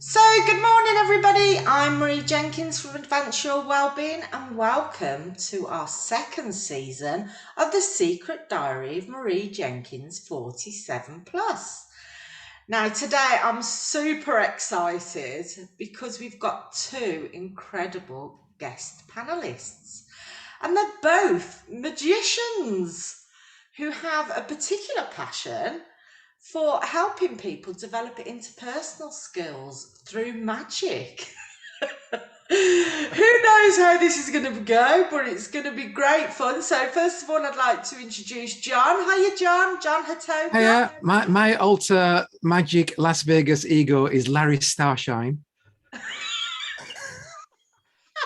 So, good morning, everybody. I'm Marie Jenkins from Advance Your Wellbeing, and welcome to our second season of The Secret Diary of Marie Jenkins 47 Plus. Now, today I'm super excited because we've got two incredible guest panelists, and they're both magicians who have a particular passion for helping people develop interpersonal skills through magic. Who knows how this is going to go, but it's going to be great fun. So first of all, I'd like to introduce John. Hiya, John. John Hotowka. Hiya, my alter magic Las Vegas ego is Larry Starshine.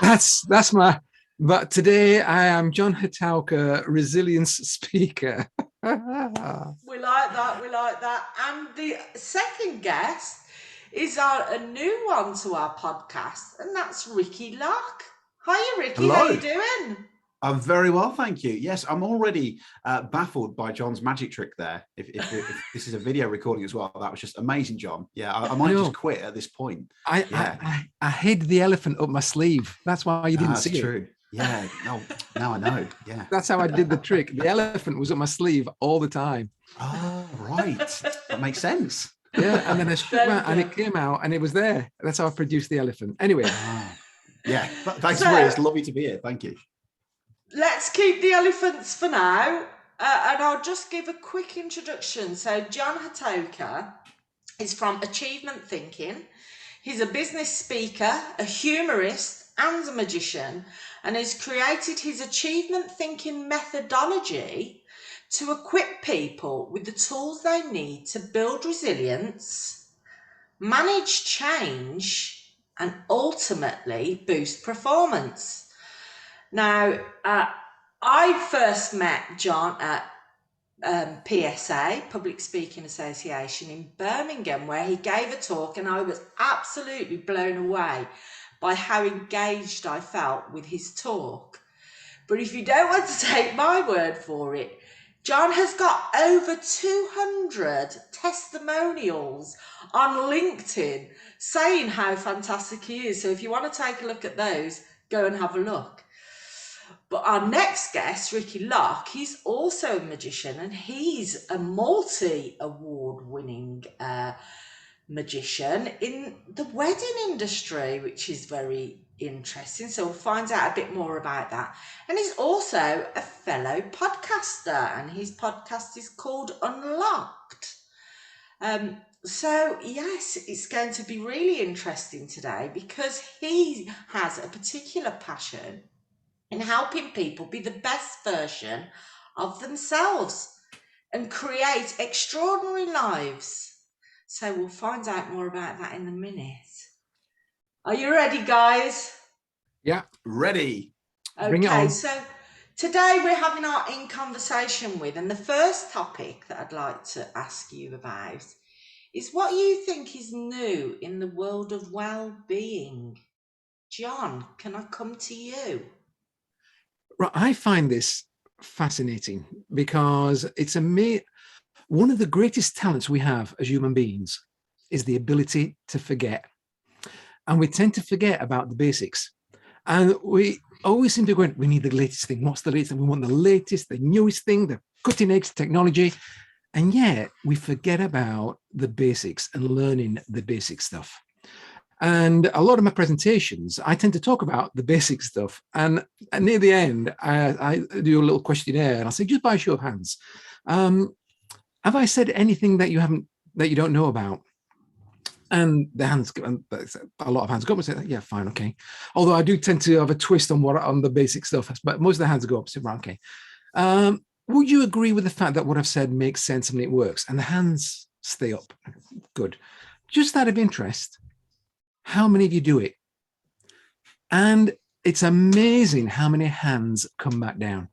That's my. But today I am John Hotowka, resilience speaker. We like that. We like that. And the second guest is a new one to our podcast, and that's Ricky Locke. Hiya, Ricky. Hello. How you doing? I'm very well, thank you. Yes, I'm already baffled by John's magic trick there. If this is a video recording as well, that was just amazing, John. Yeah, I might just quit at this point. I hid the elephant up my sleeve. That's why you didn't see it. That's true. Yeah, no, now I know. Yeah, that's how I did the trick. The elephant was up my sleeve all the time. Oh, right. That makes sense. Yeah, and then I shook out and it came out and it was there. That's how I produced the elephant. Anyway. Yeah, thanks, Maria. It's lovely to be here. Thank you. Let's keep the elephants for now, and I'll just give a quick introduction. So John Hotowka is from Achievement Thinking. He's a business speaker, a humorist, and a magician, and has created his Achievement Thinking methodology to equip people with the tools they need to build resilience, manage change, and ultimately boost performance. Now, I first met John at PSA, Public Speaking Association in Birmingham, where he gave a talk, and I was absolutely blown away by how engaged I felt with his talk. But if you don't want to take my word for it, John has got over 200 testimonials on LinkedIn saying how fantastic he is. So if you want to take a look at those, go and have a look. But our next guest, Ricky Locke, he's also a magician, and he's a multi-award winning magician in the wedding industry, which is very interesting. So we'll find out a bit more about that. And he's also a fellow podcaster, and his podcast is called Unlocked. So yes, it's going to be really interesting today because he has a particular passion in helping people be the best version of themselves and create extraordinary lives. So we'll find out more about that in a minute. Are you ready, guys? Yeah, ready. Okay, so today we're having our In Conversation with, and the first topic that I'd like to ask you about is what you think is new in the world of well-being. John, can I come to you? Right, I find this fascinating because it's one of the greatest talents we have as human beings is the ability to forget. And we tend to forget about the basics. And we always seem to go, we need the latest thing. What's the latest thing? We want the latest, the newest thing, the cutting edge technology. And yet we forget about the basics and learning the basic stuff. And a lot of my presentations, I tend to talk about the basic stuff. And near the end, I do a little questionnaire and I'll say, just by a show of hands, have I said anything that you don't know about? And the hands, a lot of hands go up and say, yeah, fine, okay. Although I do tend to have a twist on the basic stuff, but most of the hands go up and say, right, okay. Would you agree with the fact that what I've said makes sense and it works? And the hands stay up. Good. Just out of interest, how many of you do it? And it's amazing how many hands come back down.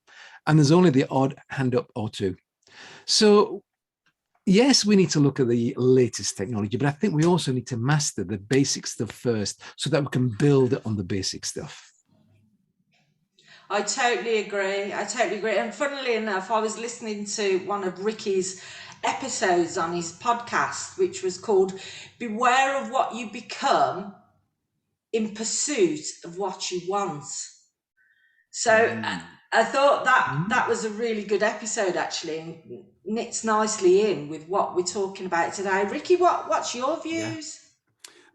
And there's only the odd hand up or two. So yes, we need to look at the latest technology, but I think we also need to master the basic stuff first so that we can build on the basic stuff. I totally agree. And funnily enough, I was listening to one of Ricky's episodes on his podcast, which was called Beware of What You Become in Pursuit of What You Want. So I thought that was a really good episode, actually, and knits nicely in with what we're talking about today. Ricky, what's your views?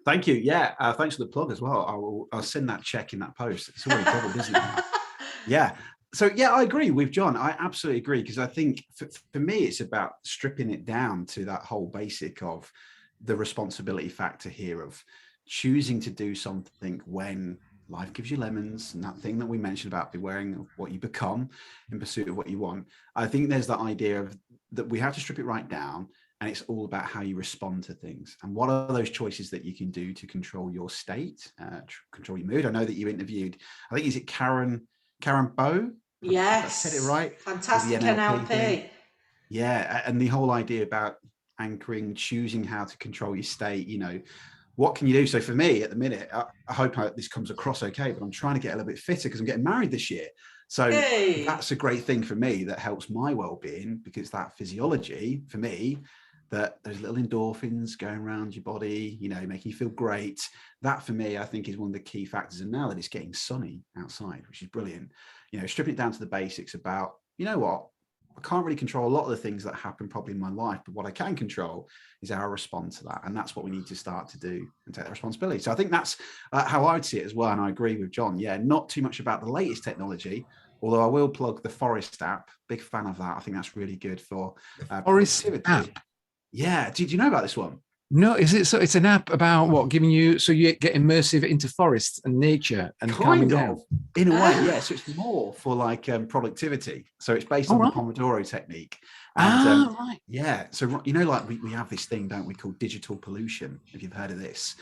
Thank you. Yeah, thanks for the plug as well. I'll send that check in that post. It's already doubled, isn't it? Yeah. So yeah, I agree with John. I absolutely agree, because I think for me, it's about stripping it down to that whole basic of the responsibility factor here of choosing to do something when life gives you lemons, and that thing that we mentioned about beware of what you become in pursuit of what you want. I think there's that idea of that we have to strip it right down, and it's all about how you respond to things and what are those choices that you can do to control your state, control your mood. I know that you interviewed, I think, is it Karen Bow? Yes, I said it right. Fantastic NLP. Yeah, and the whole idea about anchoring, choosing how to control your state. What can you do? So for me at the minute, I hope this comes across okay, but I'm trying to get a little bit fitter because I'm getting married this year. So that's a great thing for me that helps my well-being, because that physiology for me, that those little endorphins going around your body, making you feel great. That for me, I think, is one of the key factors. And now that it's getting sunny outside, which is brilliant, stripping it down to the basics about, what, I can't really control a lot of the things that happen probably in my life, but what I can control is how I respond to that. And that's what we need to start to do and take that responsibility. So I think that's how I would see it as well. And I agree with John. Yeah, not too much about the latest technology, although I will plug the Forest app. Big fan of that. I think that's really good for Forest app. Yeah. Did you know about this one? No, is it? So it's an app about what, giving you, so you get immersive into forests and nature and calming down. In a way, yeah. So it's more for like productivity. So it's based on the Pomodoro technique. And, right. Yeah. So, like we have this thing, don't we, called digital pollution, if you've heard of this,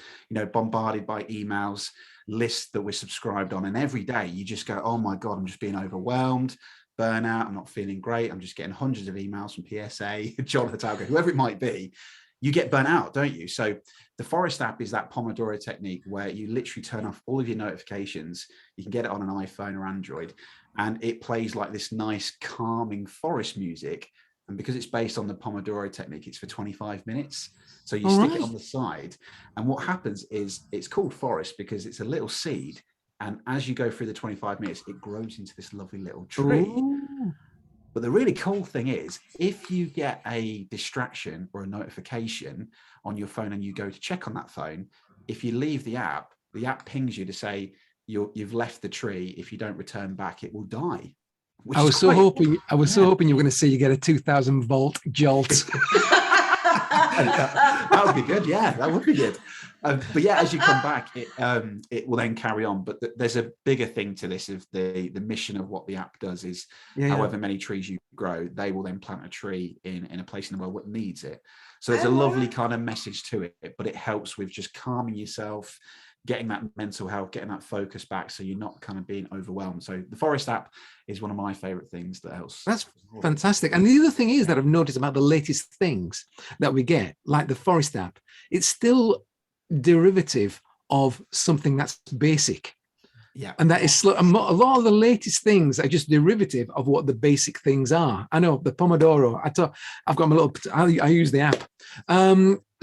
bombarded by emails, lists that we're subscribed on. And every day you just go, oh my God, I'm just being overwhelmed. Burnout. I'm not feeling great. I'm just getting hundreds of emails from PSA, John Hotowka, whoever it might be. You get burnt out, don't you? So the Forest app is that Pomodoro technique where you literally turn off all of your notifications. You can get it on an iPhone or Android, and it plays like this nice calming forest music. And because it's based on the Pomodoro technique, it's for 25 minutes. So you stick it on the side. And what happens is, it's called Forest because it's a little seed. And as you go through the 25 minutes, it grows into this lovely little tree. Ooh. But the really cool thing is, if you get a distraction or a notification on your phone and you go to check on that phone, if you leave the app pings you to say you've left the tree. If you don't return back, it will die. I was so hoping you were going to say you get a 2,000 volt jolt. That would be good. Yeah, that would be good. But yeah, as you come back, it will then carry on. But there's a bigger thing to this. Of the mission of what the app does is, however many trees you grow, they will then plant a tree in a place in the world that needs it. So there's a lovely kind of message to it, but it helps with just calming yourself, getting that mental health, getting that focus back, so you're not kind of being overwhelmed. So the Forest app is one of my favorite things that helps. That's fantastic. And the other thing is that I've noticed about the latest things that we get, like the Forest app, it's still derivative of something that's basic. Yeah. And that is slow. A lot of the latest things are just derivative of what the basic things are. I know the Pomodoro, I've got my little, I use the app.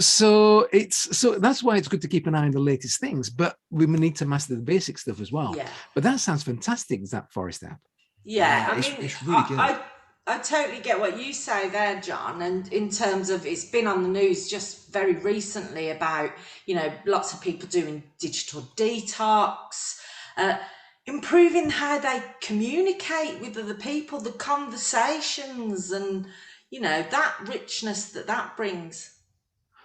So that's why it's good to keep an eye on the latest things, but we need to master the basic stuff as well. Yeah. But that sounds fantastic, that Forest app. Yeah, it's really good. I totally get what you say there, John. And in terms of, it's been on the news just very recently about, lots of people doing digital detox, improving how they communicate with other people, the conversations, and, that richness that brings.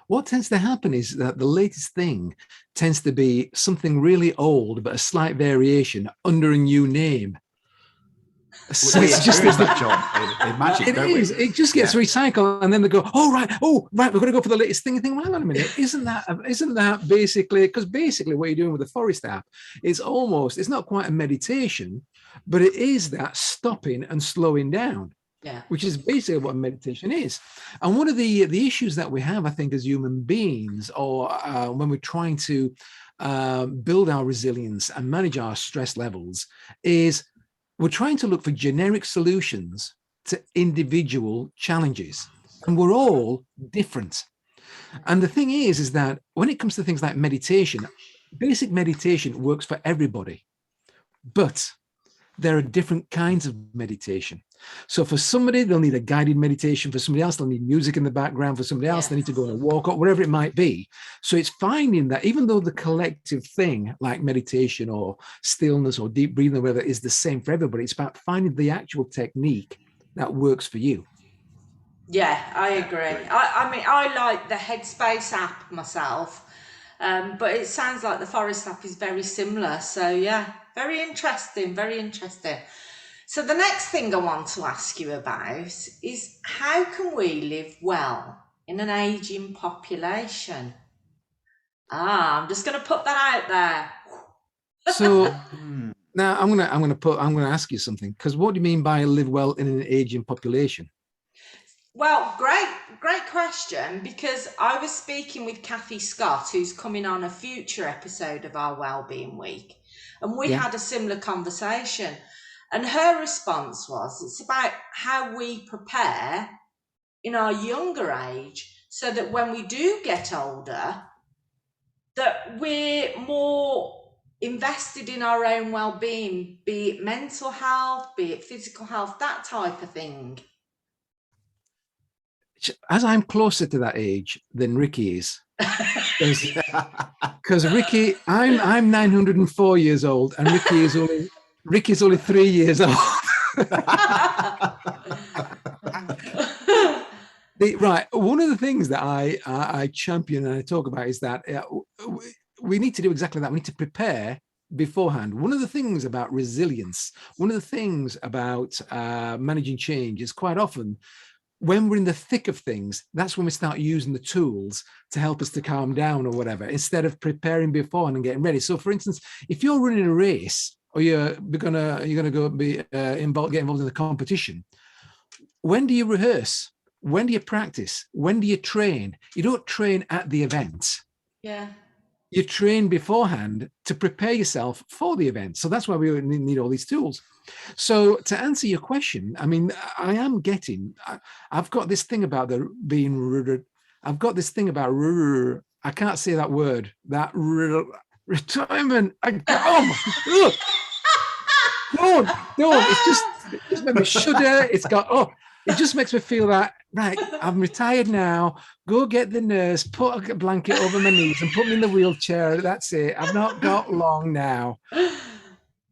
What tends to happen is that the latest thing tends to be something really old, but a slight variation under a new name. So it's just that, John, in magic, it just gets recycled, and then they go, right, we're going to go for the latest thing. And think, well, hang on a minute, isn't that basically, because basically what you're doing with the Forest app is it's not quite a meditation, but it is that stopping and slowing down. Yeah. Which is basically what meditation is. And one of the issues that we have, I think, as human beings, or when we're trying to build our resilience and manage our stress levels, is we're trying to look for generic solutions to individual challenges. and we're all different. And the thing is that when it comes to things like meditation, basic meditation works for everybody, but there are different kinds of meditation. So for somebody, they'll need a guided meditation. For somebody else, they'll need music in the background. For somebody else, they need to go on a walk or whatever it might be. So it's finding that even though the collective thing like meditation or stillness or deep breathing or whatever is the same for everybody, it's about finding the actual technique that works for you. Yeah, I agree. I mean, I like the Headspace app myself, but it sounds like the Forest app is very similar. So yeah, very interesting, very interesting. So the next thing I want to ask you about is how can we live well in an aging population? I'm just going to put that out there. So now I'm gonna ask you something, because what do you mean by live well in an aging population? Well, great question, because I was speaking with Kathy Scott, who's coming on a future episode of our Wellbeing Week, and we had a similar conversation. And her response was, it's about how we prepare in our younger age so that when we do get older, that we're more invested in our own well-being, be it mental health, be it physical health, that type of thing. As I'm closer to that age than Ricky is, because Ricky, I'm 904 years old, and Ricky's only 3 years old. Right. One of the things that I champion and I talk about is that we need to do exactly that. We need to prepare beforehand. One of the things about resilience, one of the things about managing change is quite often when we're in the thick of things, that's when we start using the tools to help us to calm down or whatever, instead of preparing beforehand and getting ready. So for instance, if you're running a race or you're gonna go get involved in the competition, when do you rehearse? When do you practice? When do you train? You don't train at the event. Yeah. You train beforehand to prepare yourself for the event. So that's why we need all these tools. So to answer your question, I mean, I've got this thing about I've got this thing about, I can't say that word, that retirement. Don't. It just made me shudder. It just makes me feel that, right, I'm retired now. Go get the nurse, put a blanket over my knees and put me in the wheelchair. That's it. I've not got long now.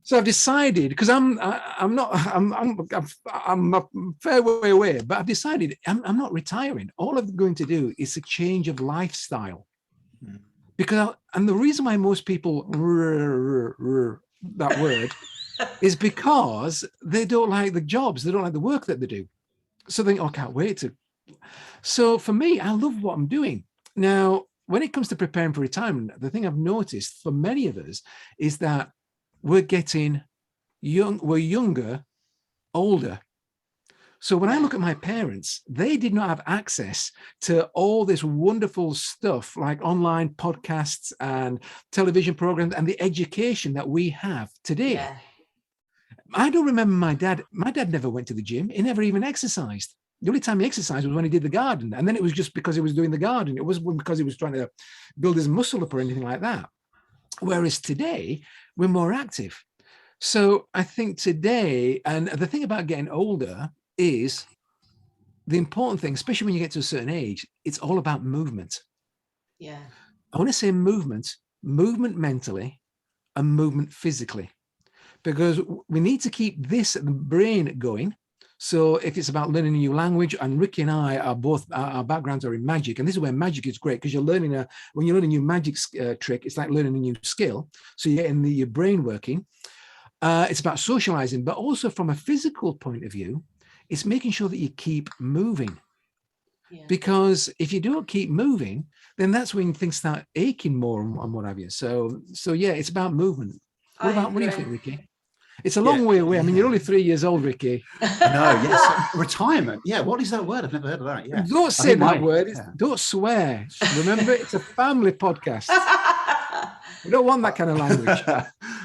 So I've decided, because I'm a fair way away, but I've decided I'm not retiring. All I'm going to do is a change of lifestyle. And the reason why most people that word is because they don't like the jobs, they don't like the work that they do. So they think, I can't wait to. So for me, I love what I'm doing. Now, when it comes to preparing for retirement, the thing I've noticed for many of us is that we're getting we're younger, older. So when I look at my parents, they did not have access to all this wonderful stuff like online podcasts and television programs and the education that we have today. Yeah. I don't remember my dad. My dad never went to the gym. He never even exercised. The only time he exercised was when he did the garden. And then it was just because he was doing the garden. It wasn't because he was trying to build his muscle up or anything like that. Whereas today, we're more active. So I think today, and the thing about getting older is the important thing, especially when you get to a certain age, it's all about movement. Yeah. I want to say movement mentally and movement physically, because we need to keep the brain going. So if it's about learning a new language, and Ricky and I are both, our backgrounds are in magic, and this is where magic is great, because when you learn a new magic trick, it's like learning a new skill. So you're getting your brain working. It's about socializing, but also from a physical point of view, it's making sure that you keep moving. Yeah. Because if you don't keep moving, then that's when things start aching more and what have you. So yeah, it's about movement. What do you think, Ricky? It's a long way away. I mean, you're only 3 years old, Ricky. No, yes. Retirement. Yeah. What is that word? I've never heard of that. Yeah. Don't say that word. Yeah. Don't swear. Remember, it's a family podcast. We don't want that kind of language.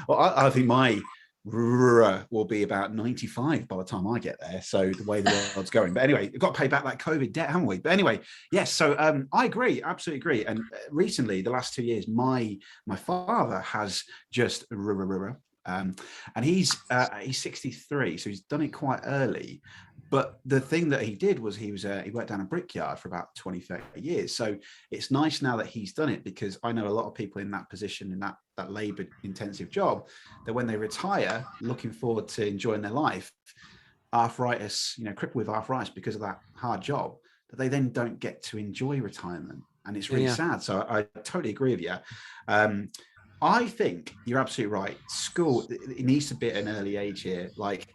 Well, I think my will be about 95 by the time I get there. So the way the world's going. But anyway, we've got to pay back that COVID debt, haven't we? But anyway, yes. So I agree, absolutely agree. And recently, the last 2 years, my father has just and he's 63, so he's done it quite early. But the thing that he did was he worked down a brickyard for about 20, 30 years. So it's nice now that he's done it, because I know a lot of people in that position, in that labor intensive job, that when they retire, looking forward to enjoying their life, arthritis, crippled with arthritis because of that hard job, that they then don't get to enjoy retirement. And it's really sad. So I totally agree with you. I think you're absolutely right. School, it needs to be at an early age here. Like,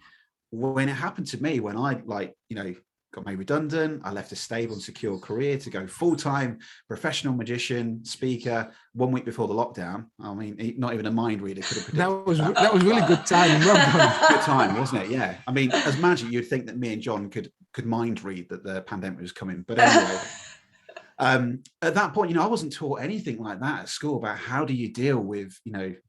when it happened to me, when I got made redundant, I left a stable and secure career to go full-time professional magician, speaker, 1 week before the lockdown. I mean, not even a mind reader could have predicted that was really good timing. Well done. Good time, wasn't it? Yeah. I mean, as magic, you'd think that me and John could mind read that the pandemic was coming. But anyway, at that point, I wasn't taught anything like that at school about how do you deal with,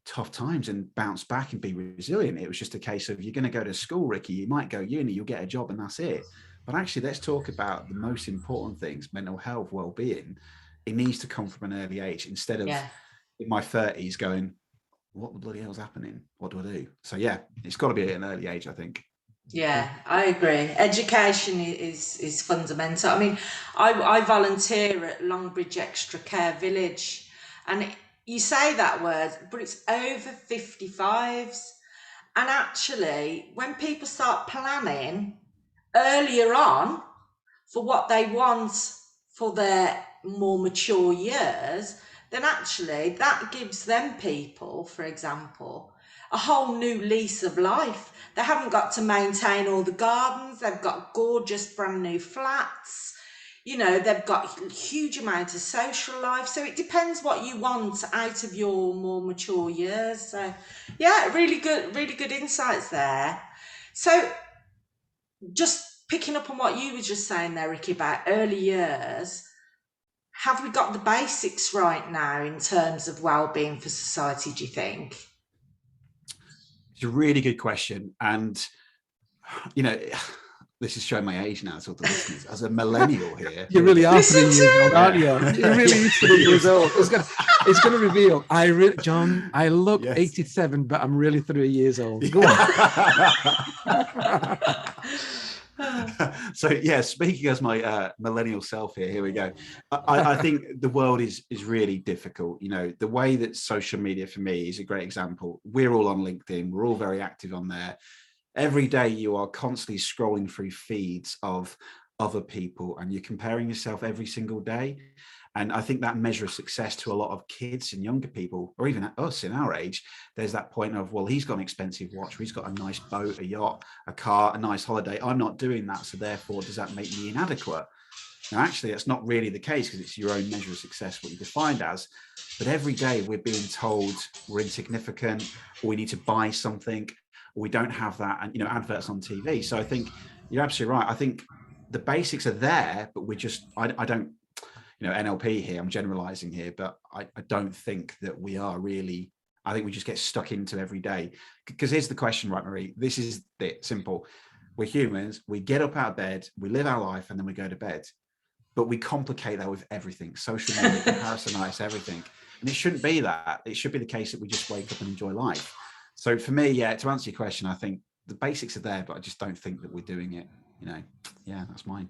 tough times and bounce back and be resilient. It was just a case of, you're going to go to school, Ricky, you might go uni, you'll get a job, and that's it. But actually, let's talk about the most important things: mental health, well-being. It needs to come from an early age, instead of in my 30s going, what the bloody hell's happening? What do I do? So yeah, it's got to be at an early age, I think. Yeah, I agree. Education is fundamental. I mean, I volunteer at Longbridge Extra Care Village, and you say that word, but it's over 55s. And actually, when people start planning earlier on for what they want for their more mature years, then actually that gives them people, for example, a whole new lease of life. They haven't got to maintain all the gardens. They've got gorgeous brand new flats. They've got a huge amount of social life. So it depends what you want out of your more mature years. So yeah, really good insights there. So just picking up on what you were just saying there, Ricky, about early years, have we got the basics right now in terms of well-being for society, do you think? It's a really good question. And, this is showing my age now to all the listeners. As a millennial here. You really are 3 years old, aren't you? You really 3 years old. It's going to reveal. John, I look 87, but I'm really 3 years old. Go on. So yeah, speaking as my millennial self here we go. I think the world is really difficult. The way that social media for me is a great example. We're all on LinkedIn. We're all very active on there. Every day you are constantly scrolling through feeds of other people, and you're comparing yourself every single day. And I think that measure of success to a lot of kids and younger people, or even us in our age, there's that point of, well, he's got an expensive watch, or he's got a nice boat, a yacht, a car, a nice holiday. I'm not doing that. So therefore, does that make me inadequate? Now, actually, that's not really the case, because it's your own measure of success, what you defined as. But every day we're being told we're insignificant, or we need to buy something, or we don't have that, and adverts on TV. So I think you're absolutely right. I think the basics are there, but we're just, I don't, NLP here, I'm generalizing here, but I don't think that we are really, I think we just get stuck into every day. Because here's the question, right, Marie? This is it, simple. We're humans, we get up out of bed, we live our life, and then we go to bed. But we complicate that with everything, social media, comparisonize everything. And it shouldn't be that. It should be the case that we just wake up and enjoy life. So for me, to answer your question, I think the basics are there, but I just don't think that we're doing it. That's mine.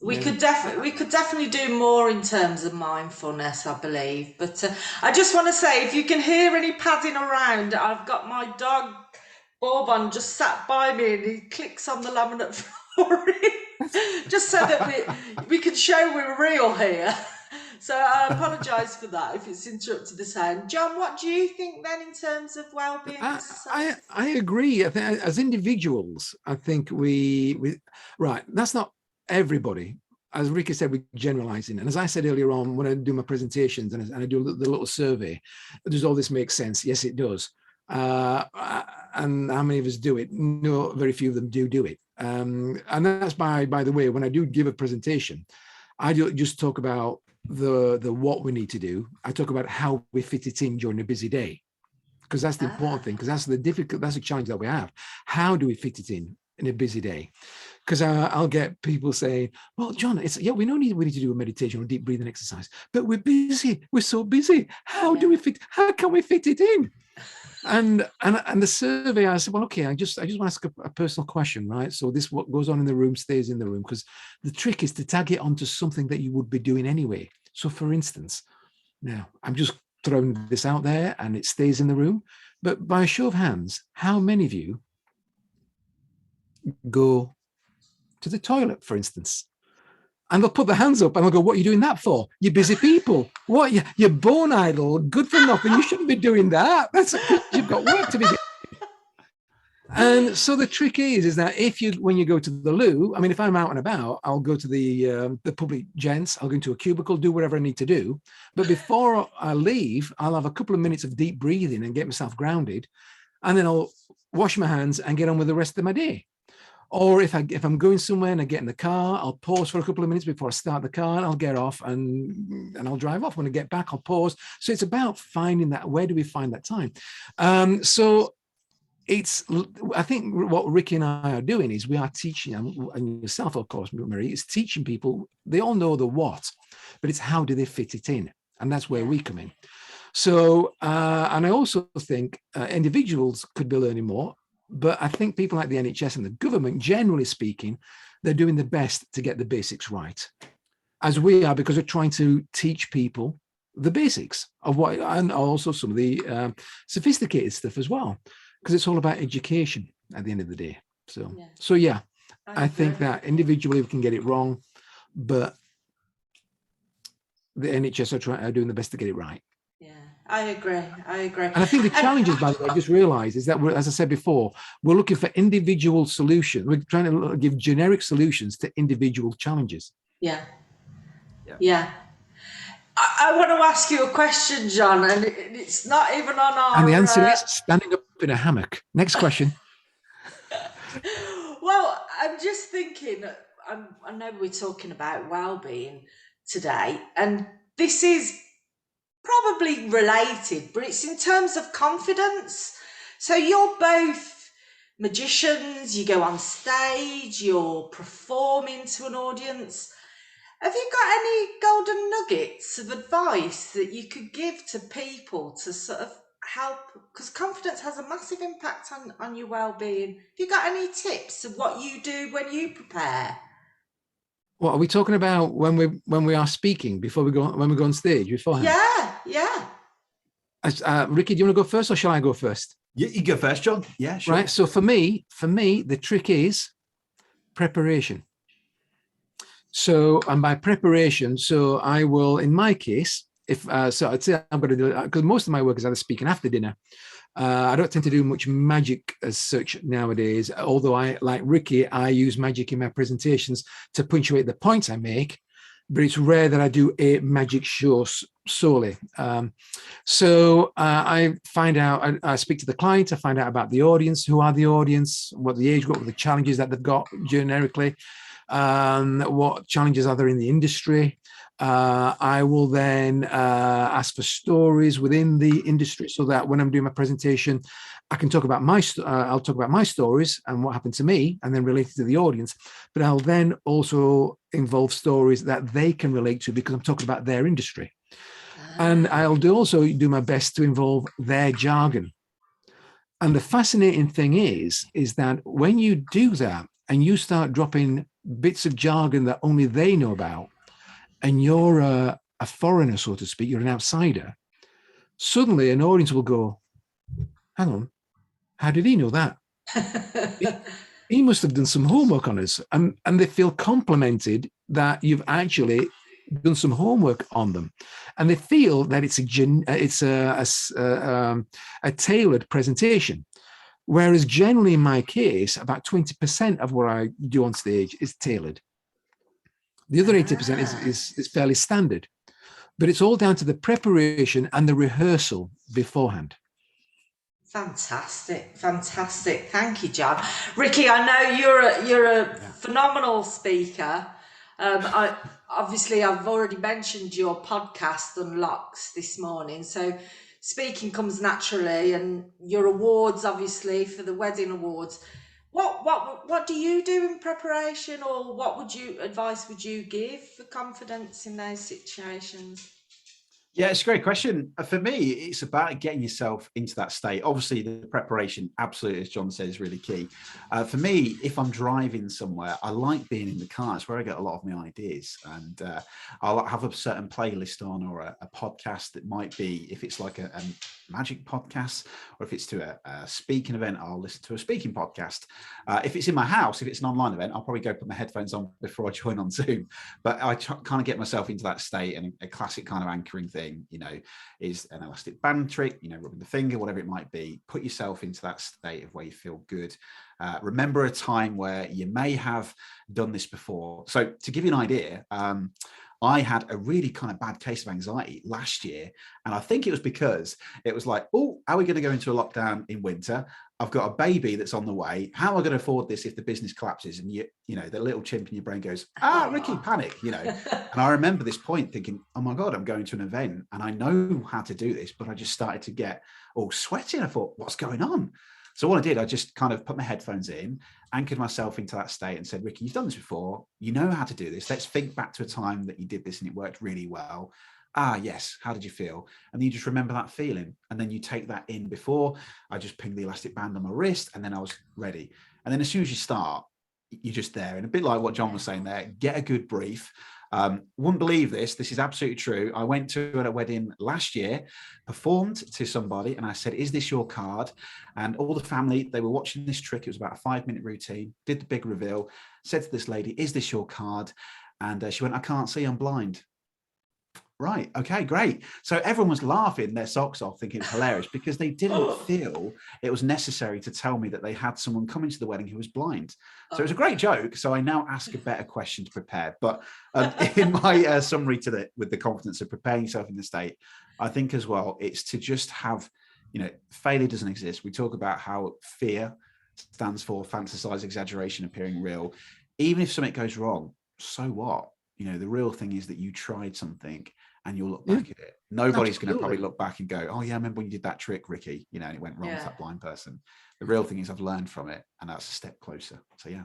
We could definitely do more in terms of mindfulness, I believe. But I just want to say, if you can hear any padding around, I've got my dog Bourbon just sat by me, and he clicks on the laminate flooring, just so that we can show we're real here. So I apologise for that if it's interrupted the sound. John, what do you think then in terms of well-being for society? I agree. I think as individuals, I think we right. That's not everybody. As Ricky said, we're generalizing. And as I said earlier on, when I do my presentations and I do the little survey, does all this make sense? Yes, it does. And how many of us do it? No, very few of them do it. And that's by the way, when I do give a presentation, I don't just talk about the what we need to do. I talk about how we fit it in during a busy day. because that's the important thing, because that's the challenge that we have. How do we fit it in a busy day? Because I'll get people saying, well, John, we need to do a meditation or deep breathing exercise, but we're busy. We're so busy. How can we fit it in? And the survey, I said, well, okay, I just want to ask a personal question, right? So this, what goes on in the room stays in the room, because the trick is to tag it onto something that you would be doing anyway. So for instance, now I'm just throwing this out there and it stays in the room, but by a show of hands, how many of you go to the toilet, for instance? And they'll put their hands up and they'll go, what are you doing that for? You busy people. What? You're bone idle, good for nothing. You shouldn't be doing that. That's because you've got work to be doing. And so the trick is that when you go to the loo, I mean, if I'm out and about, I'll go to the public gents, I'll go into a cubicle, do whatever I need to do. But before I leave, I'll have a couple of minutes of deep breathing and get myself grounded. And then I'll wash my hands and get on with the rest of my day. Or if I'm going somewhere and I get in the car, I'll pause for a couple of minutes before I start the car, and I'll get off and I'll drive off. When I get back, I'll pause. So it's about finding that. Where do we find that time? So I think what Ricky and I are doing is we are teaching, and yourself, of course, Marie, is teaching people. They all know the what, but it's how do they fit it in? And that's where we come in. So, and I also think individuals could be learning more. But I think people like the NHS and the government, generally speaking, they're doing the best to get the basics right, as we are, because we're trying to teach people the basics of what, and also some of the sophisticated stuff as well, because it's all about education at the end of the day. So I think that individually we can get it wrong, but the NHS are doing the best to get it right. Yeah, I agree. And I think the challenges, by the way, I just realized, is that as I said before, we're looking for individual solutions. We're trying to give generic solutions to individual challenges. Yeah. I want to ask you a question, John, and it's not even on our... And the answer is standing up in a hammock. Next question. Well, I'm just thinking, I know we're talking about well-being today, and this is probably related, but it's in terms of confidence. So you're both magicians, you go on stage, you're performing to an audience. Have you got any golden nuggets of advice that you could give to people to sort of help? Because confidence has a massive impact on your well-being. Have you got any tips of what you do when you prepare? What are we talking about when we are speaking when we go on stage beforehand? Yeah. Ricky, do you want to go first, or shall I go first? You go first, John. Yeah, sure. Right. So for me, the trick is preparation. So, and by preparation, so I will, in my case, so I'd say I'm going to do it because most of my work is either speaking after dinner. I don't tend to do much magic as such nowadays, although like Ricky, I use magic in my presentations to punctuate the points I make, but it's rare that I do a magic show solely. So I find out, I speak to the client, I find out about the audience, who are the audience, what the age group, what the challenges that they've got generically, what challenges are there in the industry. I will then ask for stories within the industry, so that when I'm doing my presentation, I can talk about I'll talk about my stories and what happened to me, and then relate it to the audience. But I'll then also involve stories that they can relate to, because I'm talking about their industry. And I'll also do my best to involve their jargon. And the fascinating thing is that when you do that and you start dropping bits of jargon that only they know about, and you're a foreigner, so to speak, you're an outsider, suddenly an audience will go, hang on, how did he know that? he must have done some homework on us. And they feel complimented that you've actually done some homework on them. And they feel that it's a tailored presentation. Whereas generally in my case, about 20% of what I do on stage is tailored. The other 80% is fairly standard, but it's all down to the preparation and the rehearsal beforehand. Fantastic. Thank you, John. Ricky, I know you're a phenomenal speaker. I've already mentioned your podcast on Locke this morning. So speaking comes naturally, and your awards, obviously, for the wedding awards. What do you do in preparation, or what advice would you give for confidence in those situations? Yeah, it's a great question. For me, it's about getting yourself into that state. Obviously, the preparation, absolutely, as John says, is really key. For me, if I'm driving somewhere, I like being in the car. It's where I get a lot of my ideas. And I'll have a certain playlist on, or a podcast that might be, if it's like a magic podcast, or if it's to a speaking event, I'll listen to a speaking podcast. If it's in my house, if it's an online event, I'll probably go put my headphones on before I join on Zoom. But I kind of get myself into that state, and a classic kind of anchoring thing, is an elastic band trick, rubbing the finger, whatever it might be. Put yourself into that state of where you feel good. Remember a time where you may have done this before. So to give you an idea, I had a really kind of bad case of anxiety last year. And I think it was because it was like, oh, are we going to go into a lockdown in winter? I've got a baby that's on the way. How am I going to afford this if the business collapses? And the little chimp in your brain goes, Ricky, panic, And I remember this point thinking, oh my God, I'm going to an event and I know how to do this, but I just started to get all sweaty. And I thought, what's going on? So what I did, I just kind of put my headphones in, anchored myself into that state and said, Ricky, you've done this before. You know how to do this. Let's think back to a time that you did this and it worked really well. Yes. How did you feel? And then you just remember that feeling. And then you take that in. Before I just pinged the elastic band on my wrist, and then I was ready. And then as soon as you start, you're just there. And a bit like what John was saying there, get a good brief. Wouldn't believe this. This is absolutely true. I went to a wedding last year, performed to somebody, and I said, is this your card? And all the family, they were watching this trick. It was about a 5-minute routine, did the big reveal, said to this lady, is this your card? And she went, I can't see, I'm blind. Right. Okay, great. So everyone was laughing their socks off, thinking it's hilarious, because they didn't feel it was necessary to tell me that they had someone coming to the wedding who was blind. So it was a great joke. So I now ask a better question to prepare. But in my summary with the confidence of preparing yourself in the state, I think as well, it's to just have, failure doesn't exist. We talk about how fear stands for fantasize, exaggeration, appearing real. Even if something goes wrong, so what? The real thing is that you tried something and you'll look back at it. Nobody's going to probably look back and go, oh yeah, I remember when you did that trick, Ricky, and it went wrong with that blind person. The real thing is I've learned from it, and that's a step closer. So yeah.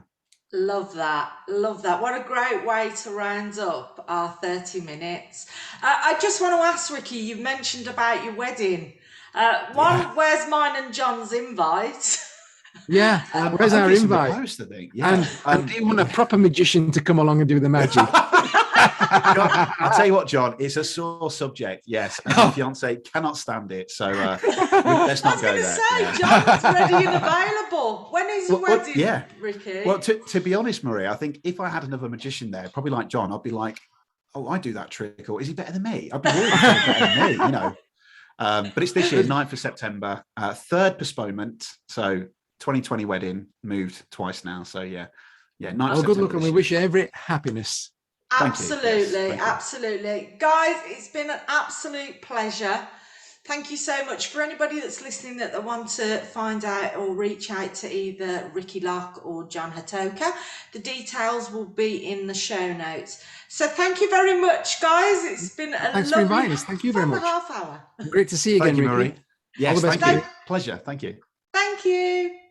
Love that. What a great way to round up our 30 minutes. I just want to ask, Ricky, you've mentioned about your wedding. Where's mine and John's invite? Yeah, where's our invite? Post, I think. Yeah. And do you want a proper magician to come along and do the magic? I'll tell you what, John, it's a sore subject. Yes, and my fiance cannot stand it. So let's not go there. John's ready and available. When is your wedding, Ricky? Well, to be honest, Marie, I think if I had another magician there, probably like John, I'd be like, oh, I do that trick, or is he better than me? I'd be really better than me, But it's this year, 9th of September, third postponement. So 2020 wedding moved twice now. So yeah. 9th Good luck, and we wish you every happiness. Absolutely. Guys, it's been an absolute pleasure. Thank you so much. For anybody that's listening that want to find out or reach out to either Ricky Locke or John Hotowka, the details will be in the show notes. So thank you very much, guys. It's been a Thanks for inviting us. Thank you very much. Half hour. Great to see you again, Thank you, Ricky. Marie. Yes, all the best. Thank you. Pleasure. Thank you. Thank you.